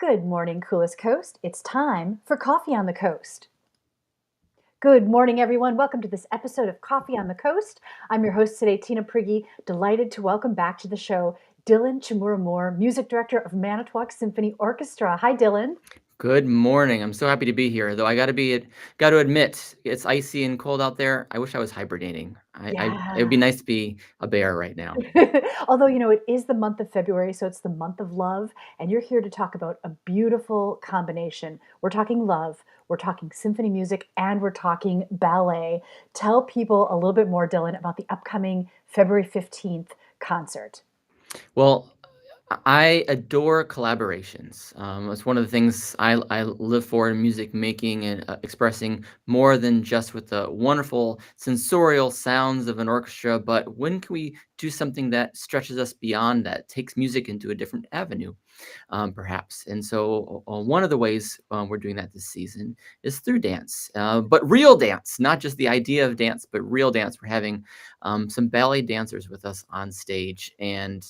Good morning, Coolest Coast. It's time for Coffee on the Coast. Good morning, everyone. Welcome to this episode of Coffee on the Coast. I'm your host today, Tina Prigge. Delighted to welcome back to the show Dylan Chmura-Moore, Music Director of Manitowoc Symphony Orchestra. Hi, Dylan. Good morning. I'm so happy to be here. Though I got to admit, it's icy and cold out there. I wish I was hibernating. It would be Yeah. nice to be a bear right now. Although, it is the month of February, so it's the month of love, and you're here to talk about a beautiful combination. We're talking love, we're talking symphony music, and we're talking ballet. Tell people a little bit more, Dylan, about the upcoming February 15th concert. Well, I adore collaborations. It's one of the things I live for in music making and expressing more than just with the wonderful sensorial sounds of an orchestra, but when can we do something that stretches us beyond that, takes music into a different avenue, perhaps? And so, one of the ways we're doing that this season is through dance, but real dance, not just the idea of dance, but real dance. We're having some ballet dancers with us on stage, and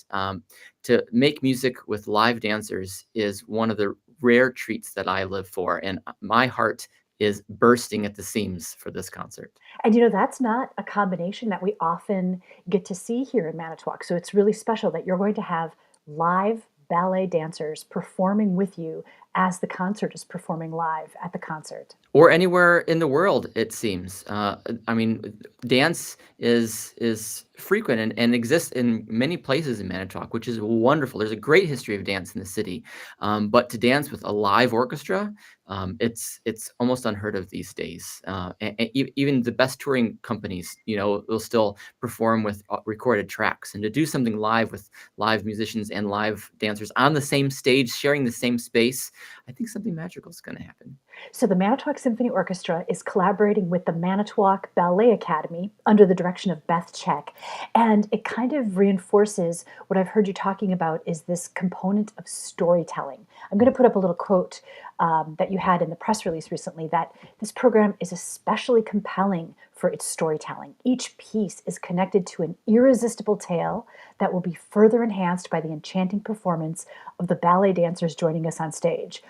to make music with live dancers is one of the rare treats that I live for, and my heart is bursting at the seams for this concert. And that's not a combination that we often get to see here in Manitowoc. So it's really special that you're going to have live ballet dancers performing with you as the concert is performing live at the concert. Or anywhere in the world, it seems. I mean, dance is frequent and exists in many places in Manitowoc, which is wonderful. There's a great history of dance in the city, but to dance with a live orchestra, it's almost unheard of these days. Even the best touring companies, will still perform with recorded tracks, and to do something live with live musicians and live dancers on the same stage, sharing the same space, I think something magical is going to happen. So the Manitowoc Symphony Orchestra is collaborating with the Manitowoc Ballet Academy under the direction of Beth Check. And it kind of reinforces what I've heard you talking about is this component of storytelling. I'm going to put up a little quote that you had in the press release recently that this program is especially compelling for its storytelling. Each piece is connected to an irresistible tale that will be further enhanced by the enchanting performance of the ballet dancers joining us on stage.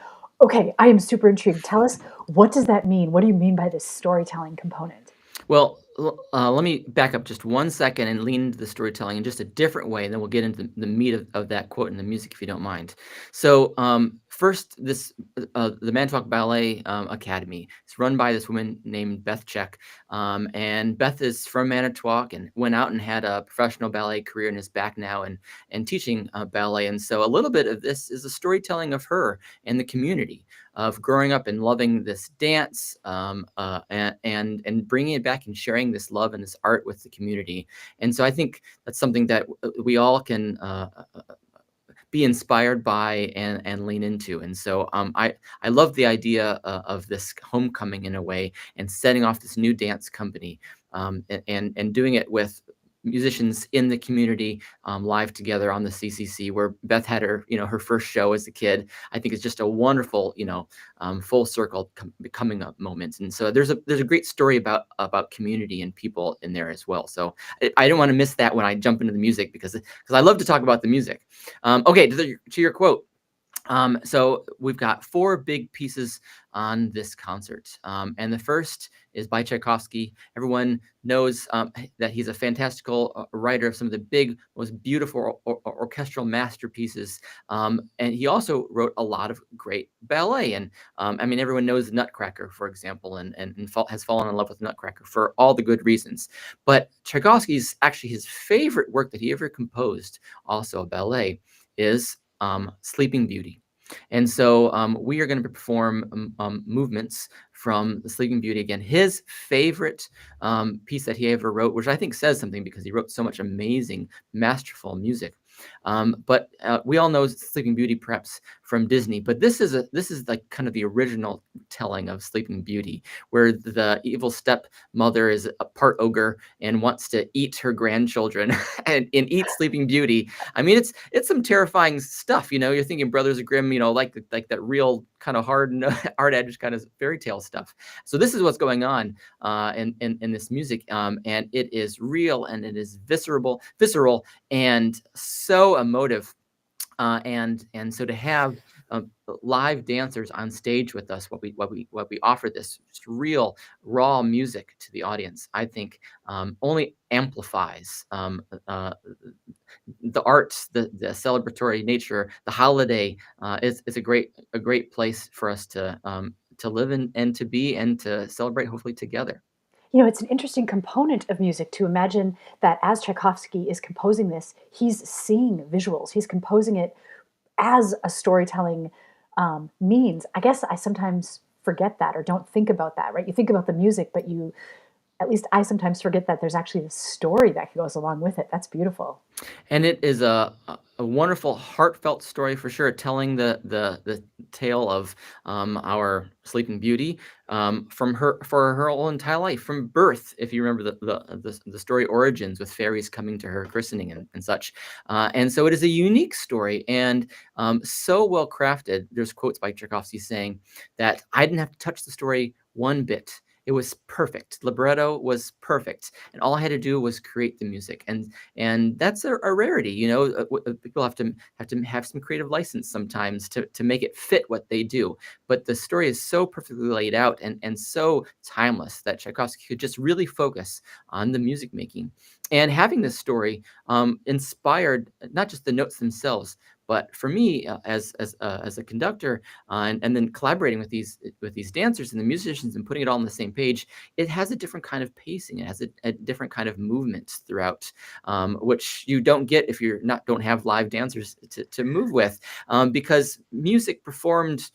Okay, I am super intrigued. Tell us, what does that mean? What do you mean by this storytelling component? Well, let me back up just 1 second and lean into the storytelling in just a different way, and then we'll get into the meat of that quote in the music, if you don't mind. So, first, the Manitowoc Ballet Academy. It's run by this woman named Beth Check, and Beth is from Manitowoc and went out and had a professional ballet career and is back now and teaching ballet. And so, a little bit of this is a storytelling of her and the community, of growing up and loving this dance, and bringing it back and sharing this love and this art with the community. And so I think that's something that we all can be inspired by and lean into. And so I love the idea of this homecoming in a way, and setting off this new dance company, and doing it with musicians in the community, live together on the CCC, where Beth had her first show as a kid. I think it's just a wonderful, full circle coming up moment. And so there's a great story about community and people in there as well. So I don't want to miss that when I jump into the music, because I love to talk about the music. Okay, to your quote. So we've got four big pieces on this concert. And the first is by Tchaikovsky. Everyone knows that he's a fantastical writer of some of the big, most beautiful orchestral masterpieces. And he also wrote a lot of great ballet. And everyone knows Nutcracker, for example, and has fallen in love with Nutcracker for all the good reasons. But Tchaikovsky's actually his favorite work that he ever composed, also a ballet, is Sleeping Beauty. And so we are going to perform movements from the Sleeping Beauty. Again, his favorite piece that he ever wrote, which I think says something because he wrote so much amazing, masterful music. But we all know Sleeping Beauty perhaps from Disney, but this is like kind of the original telling of Sleeping Beauty, where the evil stepmother is a part ogre and wants to eat her grandchildren and eat Sleeping Beauty. I mean, it's some terrifying stuff. You're thinking Brothers Grimm, like that real kind of hard edge kind of fairy tale stuff. So this is what's going on in this music, and it is real, and it is visceral, and so emotive. And so to have live dancers on stage with us, what we offer, this just real raw music to the audience, I think only amplifies the arts, the celebratory nature, the holiday. Is a great place for us to live and to be and to celebrate, hopefully together. You know, it's an interesting component of music to imagine that as Tchaikovsky is composing this, he's seeing visuals. He's composing it as a storytelling means. I guess I sometimes forget that or don't think about that, right? You think about the music, but at least I sometimes forget that there's actually the story that goes along with it. That's beautiful. And it is a wonderful, heartfelt story for sure, telling the tale of our Sleeping Beauty, from her for her whole entire life, from birth. If you remember the story origins with fairies coming to her christening and such, and so it is a unique story and so well crafted. There's quotes by Tchaikovsky saying that I didn't have to touch the story one bit. It was perfect. Libretto was perfect, and all I had to do was create the music, and that's a rarity. People have to have some creative license sometimes to make it fit what they do. But the story is so perfectly laid out and so timeless that Tchaikovsky could just really focus on the music making. And having this story inspired not just the notes themselves, but for me, as a conductor, and then collaborating with these dancers and the musicians and putting it all on the same page, it has a different kind of pacing. It has a different kind of movement throughout, which you don't get if don't have live dancers to move with, because music performed,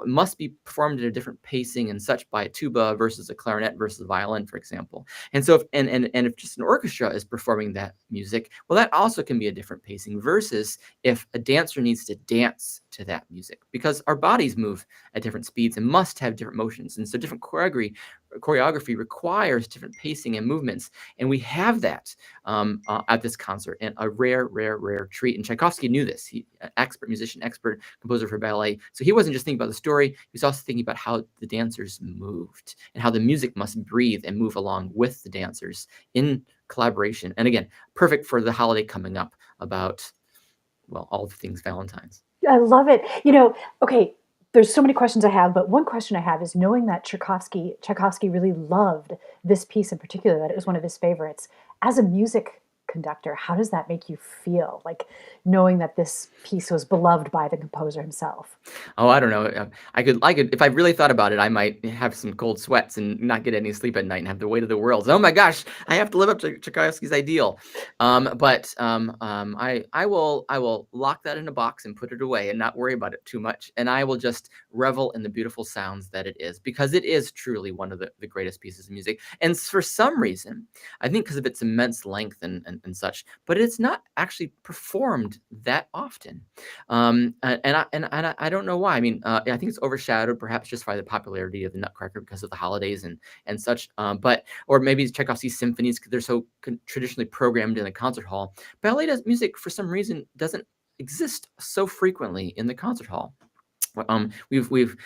must be performed at a different pacing and such by a tuba versus a clarinet versus a violin, for example. And so if just an orchestra is performing that music, well, that also can be a different pacing versus if a dancer needs to dance to that music, because our bodies move at different speeds and must have different motions. And so different choreography requires different pacing and movements. And we have that at this concert, and a rare, rare, rare treat. And Tchaikovsky knew this. He, an expert musician, expert composer for ballet. So he wasn't just thinking about the story, he was also thinking about how the dancers moved and how the music must breathe and move along with the dancers in collaboration. And again, perfect for the holiday coming up about, well, all the things Valentine's. I love it. Okay, there's so many questions I have, but one question I have is knowing that Tchaikovsky really loved this piece in particular, that it was one of his favorites. As a music conductor, how does that make you feel? Like knowing that this piece was beloved by the composer himself. Oh, I don't know. I could, if I really thought about it, I might have some cold sweats and not get any sleep at night and have the weight of the world. Oh my gosh, I have to live up to Tchaikovsky's ideal. I will lock that in a box and put it away and not worry about it too much. And I will just revel in the beautiful sounds that it is, because it is truly one of the greatest pieces of music. And for some reason, I think because of its immense length and such, but it's not actually performed that often. I don't know why. I mean, I think it's overshadowed perhaps just by the popularity of the Nutcracker because of the holidays and such. Or maybe Tchaikovsky's symphonies, because they're so traditionally programmed in the concert hall. Ballet music, for some reason, doesn't exist so frequently in the concert hall. We've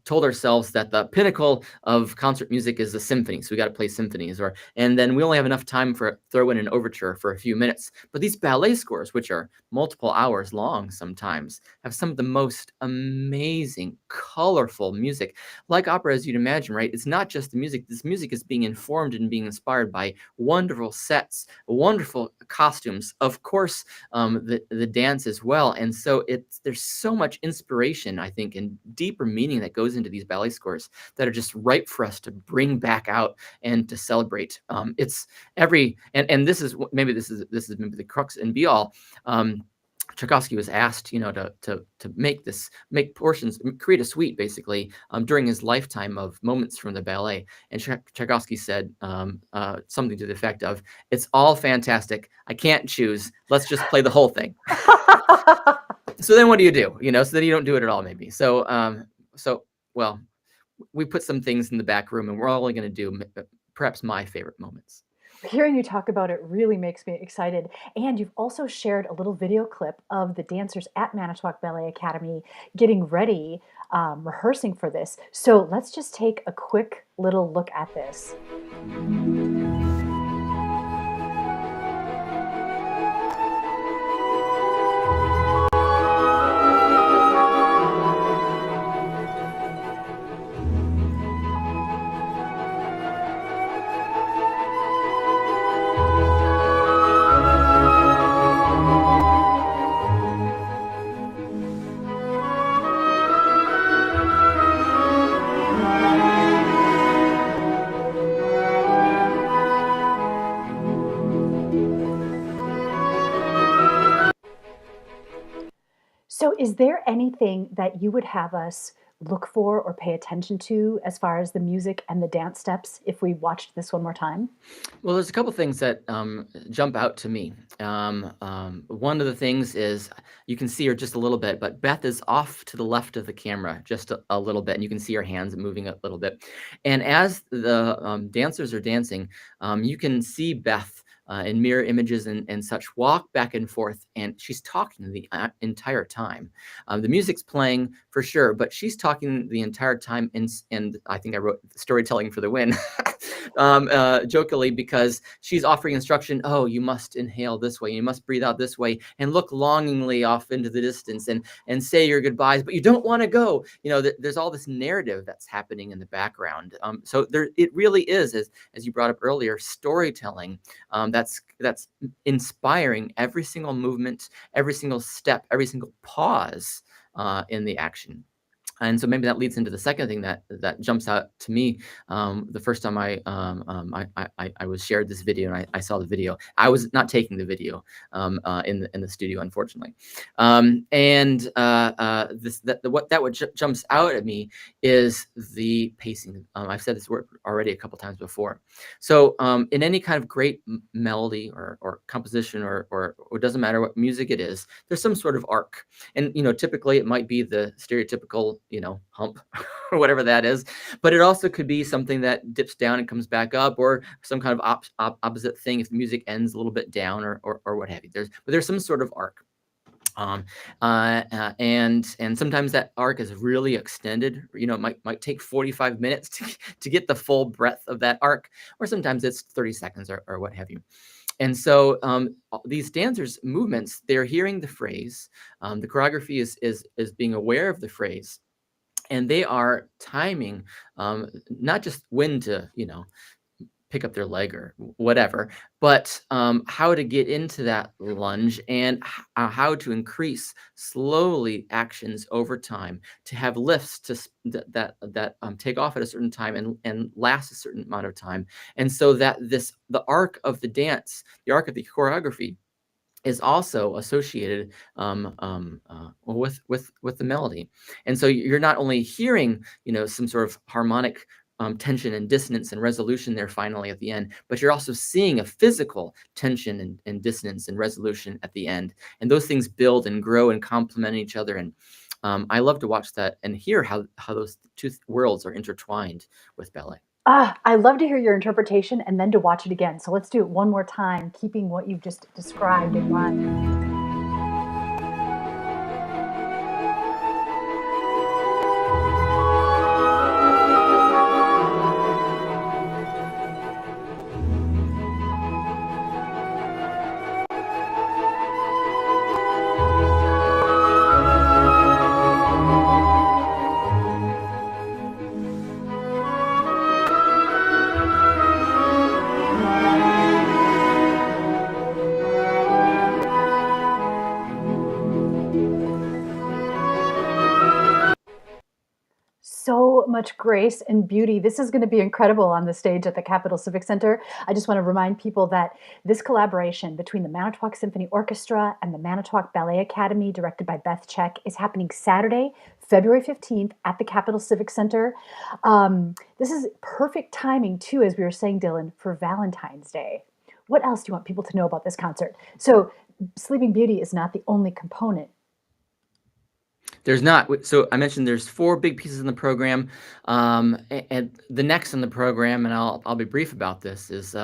told ourselves that the pinnacle of concert music is the symphony, so we got to play symphonies, and then we only have enough time for throw in an overture for a few minutes. But these ballet scores, which are multiple hours long sometimes, have some of the most amazing, colorful music, like opera, as you'd imagine, right? It's not just the music. This music is being informed and being inspired by wonderful sets, wonderful costumes, of course, the dance as well. And so there's so much inspiration, I think, and deeper meaning that goes into these ballet scores that are just ripe for us to bring back out and to celebrate. It's every and this is maybe the crux and be all. Tchaikovsky was asked, to make portions, create a suite basically during his lifetime of moments from the ballet. And Tchaikovsky said something to the effect of, "It's all fantastic. I can't choose. Let's just play the whole thing." So then what do? So then you don't do it at all, maybe. Well, we put some things in the back room, and we're only going to do perhaps my favorite moments. Hearing you talk about it really makes me excited. And you've also shared a little video clip of the dancers at Manitowoc Ballet Academy getting ready, rehearsing for this. So let's just take a quick little look at this. So, is there anything that you would have us look for or pay attention to as far as the music and the dance steps if we watched this one more time? Well, there's a couple things that jump out to me. One of the things is you can see her just a little bit, but Beth is off to the left of the camera just a little bit, and you can see her hands moving a little bit. And as the dancers are dancing, you can see Beth in mirror images and such walk back and forth, and she's talking the entire time. The music's playing for sure, but she's talking the entire time, and I think I wrote storytelling for the win. Jokingly, because she's offering instruction. Oh, you must inhale this way, you must breathe out this way, and look longingly off into the distance, and say your goodbyes, but you don't want to go. There's all this narrative that's happening in the background. So there, it really is, as you brought up earlier, storytelling. That's inspiring every single movement, every single step, every single pause in the action. And so maybe that leads into the second thing that jumps out to me. The first time I was shared this video and I saw the video, I was not taking the video in the studio, unfortunately. What jumps out at me is the pacing. I've said this word already a couple times before. So in any kind of great melody or composition or it doesn't matter what music it is, there's some sort of arc. And typically it might be the stereotypical hump or whatever that is, but it also could be something that dips down and comes back up, or some kind of opposite thing if the music ends a little bit down or what have you. There's some sort of arc. And sometimes that arc is really extended. It might take 45 minutes to get the full breadth of that arc, or sometimes it's 30 seconds or what have you. And so these dancers' movements, they're hearing the phrase. The choreography is being aware of the phrase, and they are timing not just when to pick up their leg or whatever, but how to get into that lunge, and how to increase slowly actions over time to have lifts that take off at a certain time and last a certain amount of time. And so that the arc of the dance, the arc of the choreography, is also associated with the melody. And so you're not only hearing some sort of harmonic tension and dissonance and resolution there finally at the end, but you're also seeing a physical tension and dissonance and resolution at the end. And those things build and grow and complement each other. And I love to watch that and hear how those two worlds are intertwined with ballet. I love to hear your interpretation and then to watch it again. So let's do it one more time, keeping what you've just described in mind. So much grace and beauty. This is going to be incredible on the stage at the Capitol Civic Center. I just want to remind people that this collaboration between the Manitowoc Symphony Orchestra and the Manitowoc Ballet Academy, directed by Beth Check, is happening Saturday, February 15th at the Capitol Civic Center. This is perfect timing, too, as we were saying, Dylan, for Valentine's Day. What else do you want people to know about this concert? So Sleeping Beauty is not the only component. There's not. So I mentioned there's 4 big pieces in the program, and the next in the program, and I'll be brief about this, is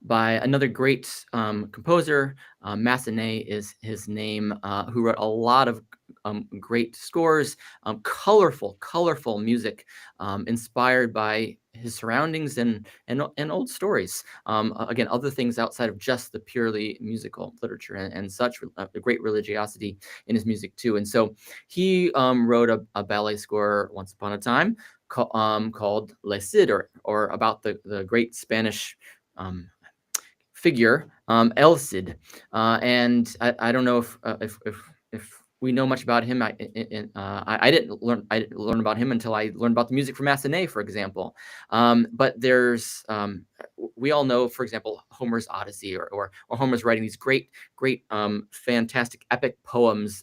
by another great composer. Massenet is his name, who wrote a lot of great scores, colorful music, inspired by his surroundings and old stories. Again, other things outside of just the purely musical literature and such. A great religiosity in his music too. And so he wrote a ballet score once upon a time called Le Cid, or about the great Spanish figure El Cid. And I don't know if we know much about him. I didn't learn about him until I learned about the music for Massenet, for example. But there's we all know, for example, Homer's Odyssey, or Homer's writing these great, fantastic epic poems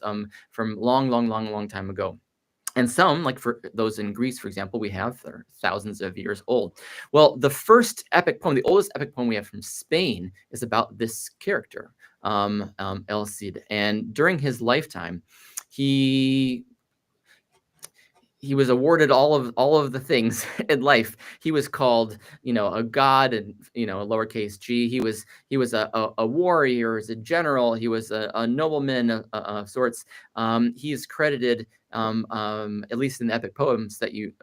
from long time ago. And some, like for those in Greece, for example, we have, they're thousands of years old. Well, the first epic poem, the oldest epic poem we have from Spain, is about this character, El Cid. And during his lifetime, he was awarded all of the things in life. He was called, a god, and lowercase g. He was a warrior, as a general. He was a nobleman of sorts. He is credited, at least in the epic poems that you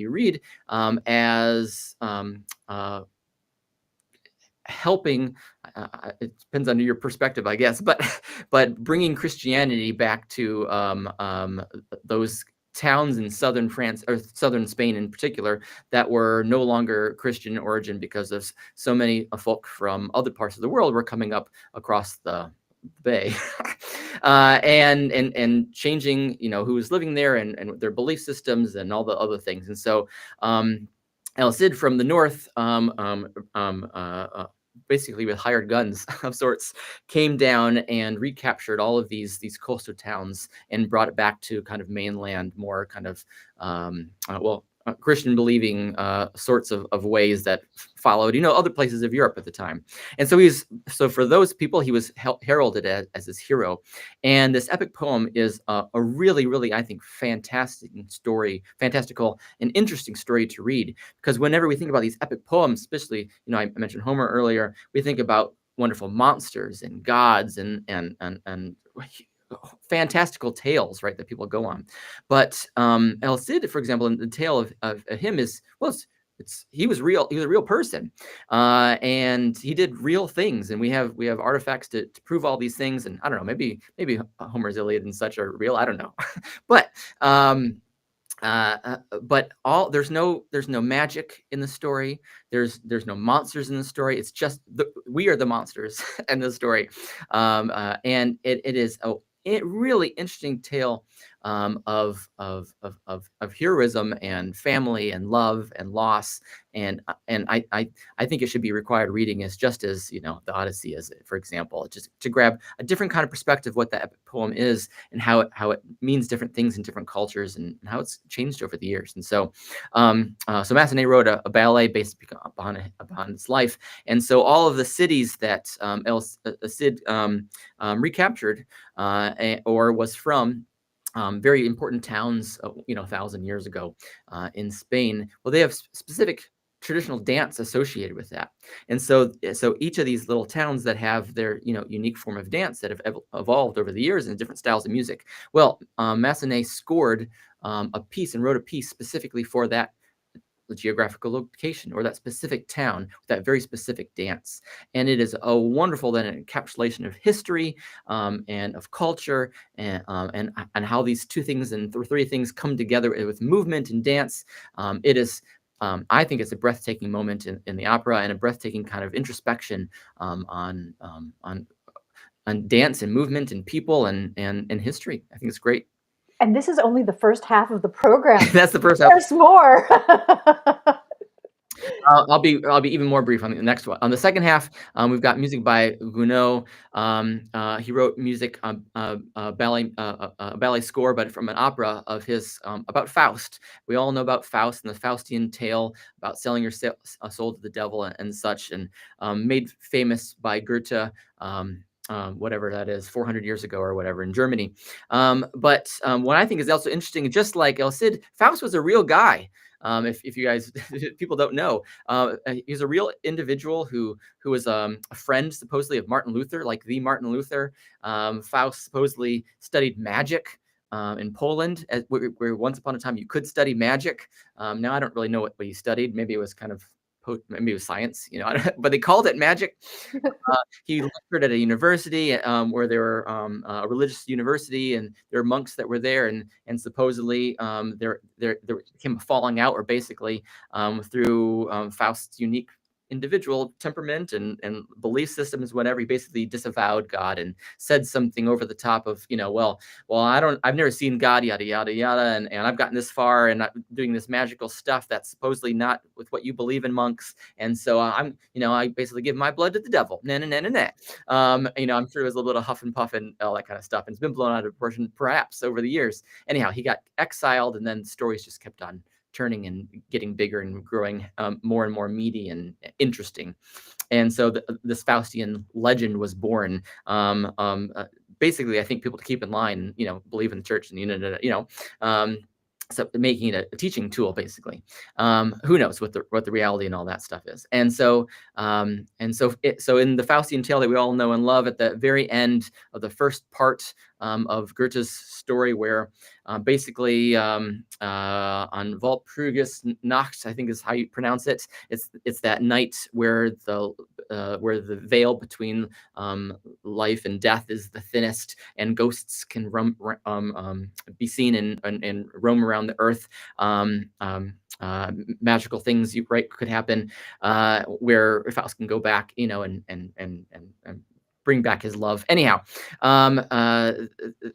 read, as helping. It depends on your perspective, I guess, but bringing Christianity back to those towns in southern France, or southern Spain in particular, that were no longer Christian origin, because of so many folk from other parts of the world were coming up across the bay, and changing, who was living there, and their belief systems and all the other things. And so El Cid from the north, basically with hired guns of sorts, came down and recaptured all of these coastal towns and brought it back to kind of mainland, more kind of Christian believing sorts of ways that followed, other places of Europe at the time. And so for those people, he was heralded as this hero. And this epic poem is a really, really, I think, fantastical and interesting story to read, because whenever we think about these epic poems, especially, I mentioned Homer earlier, we think about wonderful monsters and gods and fantastical tales, right, that people go on. But El Cid, for example, in the tale of him is, well, he was real. He was a real person, and he did real things. And we have artifacts to prove all these things. And I don't know, maybe Homer's Iliad and such are real. I don't know, but there's no magic in the story. There's no monsters in the story. It's just we are the monsters in the story, and it is a really interesting tale of heroism and family and love and loss. And I think it should be required reading, as just as the Odyssey is, for example, just to grab a different kind of perspective what the epic poem is, and how it means different things in different cultures, and how it's changed over the years. And so so Massenet wrote a ballet based upon his life. And so all of the cities that El Cid recaptured, or was from, very important towns, 1,000 years ago in Spain. Well, they have specific traditional dance associated with that. And so each of these little towns that have their unique form of dance that have evolved over the years in different styles of music. Well, Massenet scored a piece and wrote a piece specifically for that geographical location, or that specific town, with that very specific dance. And it is a wonderful encapsulation of history, and of culture, and how these two things and three things come together with movement and dance. It is, I think it's a breathtaking moment in the opera, and a breathtaking kind of introspection on dance and movement and people and history. I think it's great. And this is only the first half of the program. That's the first half. There's more. I'll be even more brief on the next one. On the second half, we've got music by Gounod. He wrote music, ballet score, but from an opera of his, about Faust. We all know about Faust and the Faustian tale about selling your soul to the devil and such, and made famous by Goethe. Whatever that is, 400 years ago or whatever, in Germany. But what I think is also interesting, just like El Cid, Faust was a real guy. If you guys, if people don't know, he's a real individual who was a friend supposedly of Martin Luther, like the Martin Luther. Faust supposedly studied magic in Poland, where once upon a time you could study magic. Now I don't really know what he studied. Maybe it was kind of, maybe it was science, but they called it magic. He lectured at a university, where there were a religious university, and there were monks that were there, and supposedly there became a falling out, or basically through Faust's unique individual temperament and belief systems, whatever. He basically disavowed God and said something over the top of, well, I've never seen God, yada, yada, yada. And I've gotten this far and I'm doing this magical stuff that's supposedly not with what you believe in, monks. And so I basically give my blood to the devil. Nah, nah, nah, nah, nah. I'm sure it was a little bit of huff and puff and all that kind of stuff. And it's been blown out of proportion, perhaps, over the years. Anyhow, he got exiled, and then stories just kept on turning and getting bigger and growing more and more meaty and interesting. And so this Faustian legend was born. Basically, I think people to keep in line, believe in the church and so making it a teaching tool, basically. Who knows what the reality and all that stuff is? And so so in the Faustian tale that we all know and love, at the very end of the first part of Goethe's story, where basically on Walpurgis Nacht, I think is how you pronounce it. It's that night where the veil between life and death is the thinnest, and ghosts can be seen and roam around the earth. Magical things could happen, where Faust can go back, and bring back his love. Anyhow,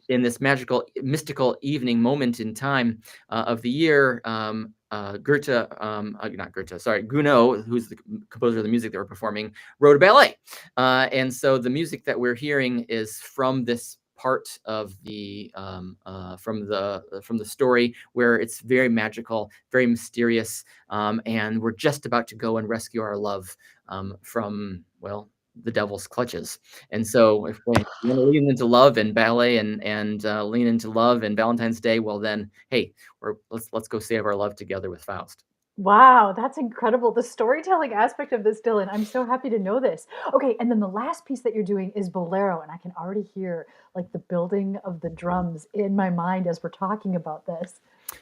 in this mystical evening moment in time of the year, Goethe, not Goethe, sorry, Gounod, who's the composer of the music that we're performing, wrote a ballet. And so the music that we're hearing is from this part of the from the story, where it's very magical, very mysterious, and we're just about to go and rescue our love from, well, the devil's clutches. And so if we want to lean into love and ballet and lean into love and Valentine's Day, well then, hey, let's go save our love together with Faust. Wow, that's incredible. The storytelling aspect of this, Dylan, I'm so happy to know this. Okay, and then the last piece that you're doing is bolero, and I can already hear like the building of the drums in my mind as we're talking about this.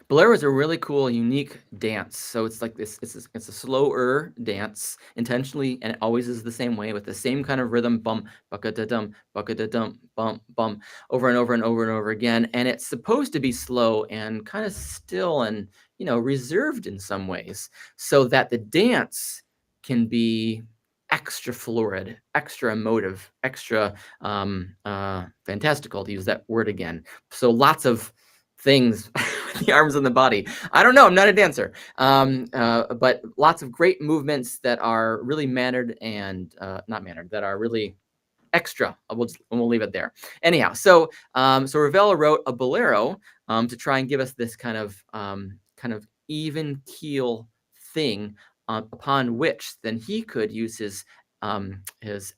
Bolero is a really cool, unique dance. So it's like this. It's a slower dance intentionally, and it always is the same way with the same kind of rhythm, bum, bucka da dum, bum, bum, over and over and over and over again. And it's supposed to be slow and kind of still and reserved in some ways, so that the dance can be extra florid, extra emotive, extra fantastical, to use that word again. So lots of things with the arms and the body. I don't know. I'm not a dancer. But lots of great movements that are really mannered and not mannered, that are really extra. We'll leave it there. Anyhow, so Ravel wrote a bolero to try and give us this kind of even keel thing upon which then he could use his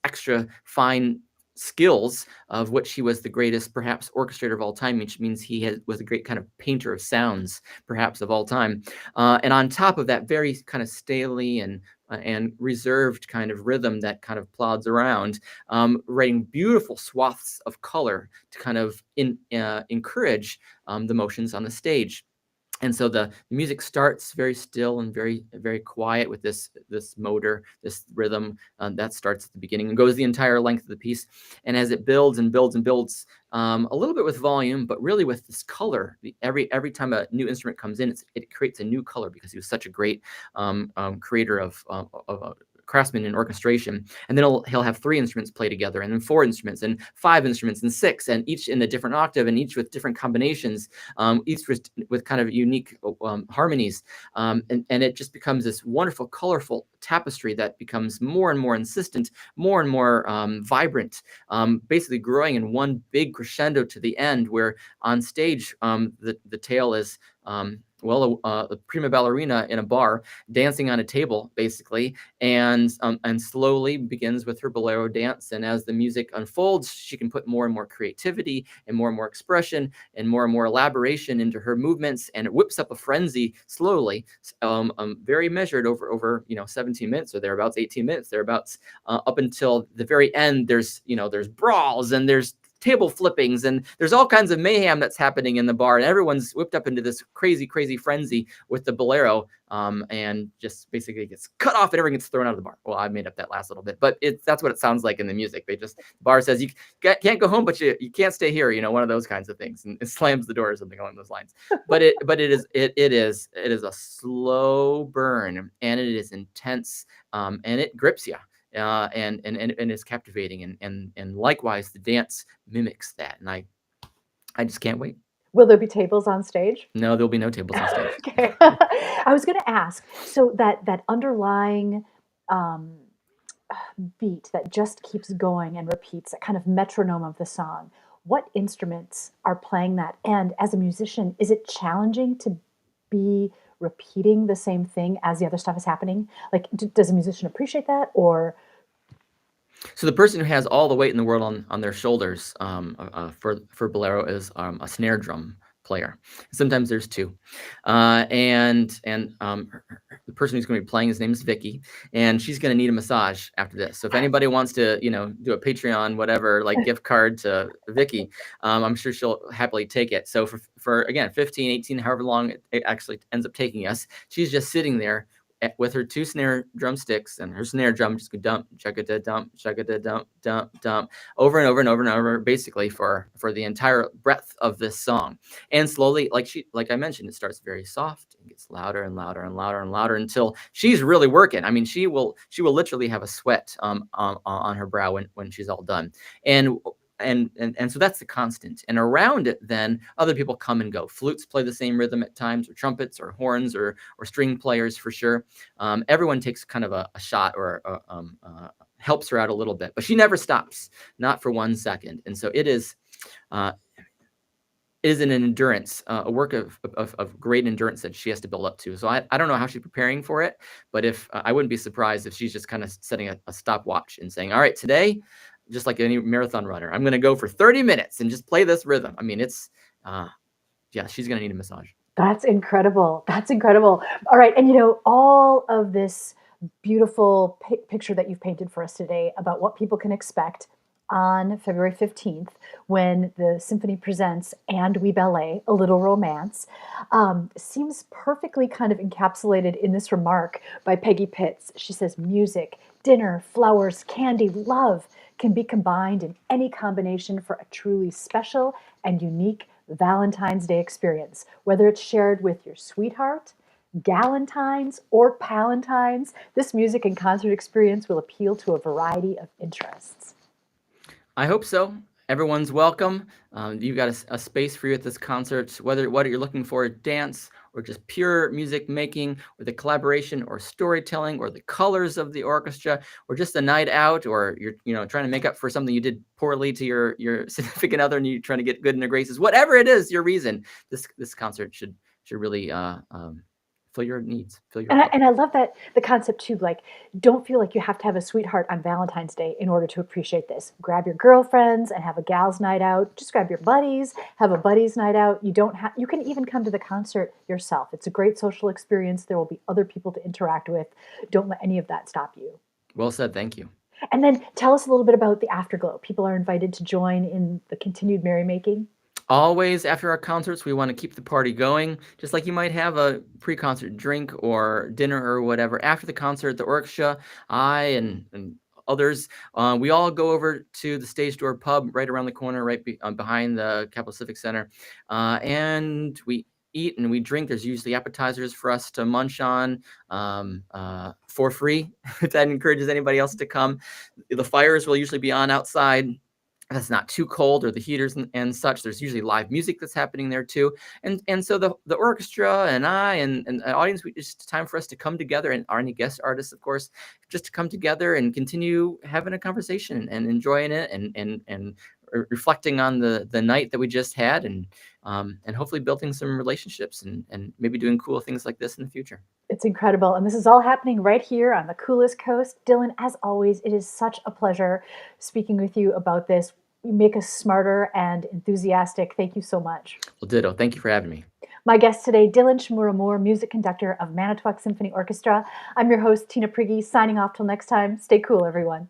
extra fine skills, of which he was the greatest, perhaps, orchestrator of all time, which means he was a great kind of painter of sounds, perhaps, of all time. And on top of that very kind of staley and reserved kind of rhythm that kind of plods around, writing beautiful swaths of color to kind of encourage the motions on the stage. And so the music starts very still and very, very quiet with this motor, this rhythm that starts at the beginning and goes the entire length of the piece. And as it builds and builds and builds, a little bit with volume, but really with this color. Every time a new instrument comes in, it creates a new color, because he was such a great creator of craftsman in orchestration. And then he'll have 3 instruments play together, and then 4 instruments, and 5 instruments, and 6, and each in a different octave, and each with different combinations, each with kind of unique harmonies. And it just becomes this wonderful, colorful tapestry that becomes more and more insistent, more and more vibrant, basically growing in one big crescendo to the end, where on stage the tale is a prima ballerina in a bar dancing on a table, basically, and slowly begins with her bolero dance. And as the music unfolds, she can put more and more creativity and more expression and more elaboration into her movements, and it whips up a frenzy slowly, very measured over 17 minutes or thereabouts, 18 minutes thereabouts, up until the very end. There's brawls and there's table flippings, and there's all kinds of mayhem that's happening in the bar, and everyone's whipped up into this crazy frenzy with the bolero, and just basically gets cut off and everyone gets thrown out of the bar. Well, I made up that last little bit, but that's what it sounds like in the music. The bar says you can't go home, but you can't stay here, one of those kinds of things, and it slams the door or something along those lines. But it is a slow burn, and it is intense, and it grips you. And it's captivating, and likewise the dance mimics that, and I just can't wait. Will there be tables on stage? No, there'll be no tables on stage. Okay. I was going to ask, so that underlying um, beat that just keeps going and repeats, that kind of metronome of the song, what instruments are playing that? And as a musician, is it challenging to be repeating the same thing as the other stuff is happening? Like, does a musician appreciate that, or So the person who has all the weight in the world on their shoulders, for bolero is a snare drum player. Sometimes there's two, and the person who's going to be playing, his name is Vicky, and she's going to need a massage after this. So if anybody wants to, do a Patreon, whatever, like gift card to Vicky, I'm sure she'll happily take it. So for again, 15, 18, however long it actually ends up taking us, she's just sitting there with her two snare drumsticks and her snare drum, just go dump, chugga dump, chugga dump, dump, dump, over and over and over and over, basically for the entire breadth of this song. And slowly, like I mentioned, it starts very soft and gets louder and louder and louder and louder until she's really working. I mean, she will literally have a sweat on her brow when she's all done. And so that's the constant. And around it, then other people come and go. Flutes play the same rhythm at times, or trumpets, or horns, or string players for sure. Everyone takes kind of a shot, or helps her out a little bit, but she never stops, not for 1 second. And so it is an endurance, a work of great endurance that she has to build up to. So I don't know how she's preparing for it, but if I wouldn't be surprised if she's just kind of setting a stopwatch and saying, all right, today, just like any marathon runner, I'm going to go for 30 minutes and just play this rhythm. I mean, it's, yeah, she's going to need a massage. That's incredible. That's incredible. All right. And all of this beautiful picture that you've painted for us today about what people can expect on February 15th when the symphony presents And We Ballet, A Little Romance, seems perfectly kind of encapsulated in this remark by Peggy Pitts. She says, music, dinner, flowers, candy, love can be combined in any combination for a truly special and unique Valentine's Day experience, whether it's shared with your sweetheart, galentines, or palantines. This music and concert experience will appeal to a variety of interests. I hope so. Everyone's welcome. You've got a space for you at this concert, whether what you're looking for, dance, or just pure music making, or the collaboration, or storytelling, or the colors of the orchestra, or just a night out, or you're trying to make up for something you did poorly to your significant other, and you're trying to get good in their graces. Whatever it is, your reason, this concert should really fill your needs. And I love that the concept too, like, don't feel like you have to have a sweetheart on Valentine's Day in order to appreciate this. Grab your girlfriends and have a gals night out. Just grab your buddies, have a buddies night out. You can even come to the concert yourself. It's a great social experience. There will be other people to interact with. Don't let any of that stop you. Well said. Thank you. And then tell us a little bit about the afterglow. People are invited to join in the continued merrymaking. Always after our concerts, we want to keep the party going, just like you might have a pre-concert drink or dinner or whatever. After the concert, the orchestra, I and others, we all go over to the Stage Door pub right around the corner, right behind the Capital Civic Center, and we eat and we drink. There's usually appetizers for us to munch on for free, if that encourages anybody else to come. The fires will usually be on outside. That's not too cold, or the heaters and such. There's usually live music that's happening there too. And so the orchestra and I and the audience, it's time for us to come together, and any guest artists, of course, just to come together and continue having a conversation and enjoying it and reflecting on the night that we just had, and hopefully building some relationships and maybe doing cool things like this in the future. It's incredible. And this is all happening right here on the coolest coast. Dylan, as always, it is such a pleasure speaking with you about this. You make us smarter and enthusiastic. Thank you so much. Well, ditto. Thank you for having me. My guest today, Dylan Chmura-Moore, music conductor of Manitowoc Symphony Orchestra. I'm your host, Tina Prigge, signing off till next time. Stay cool, everyone.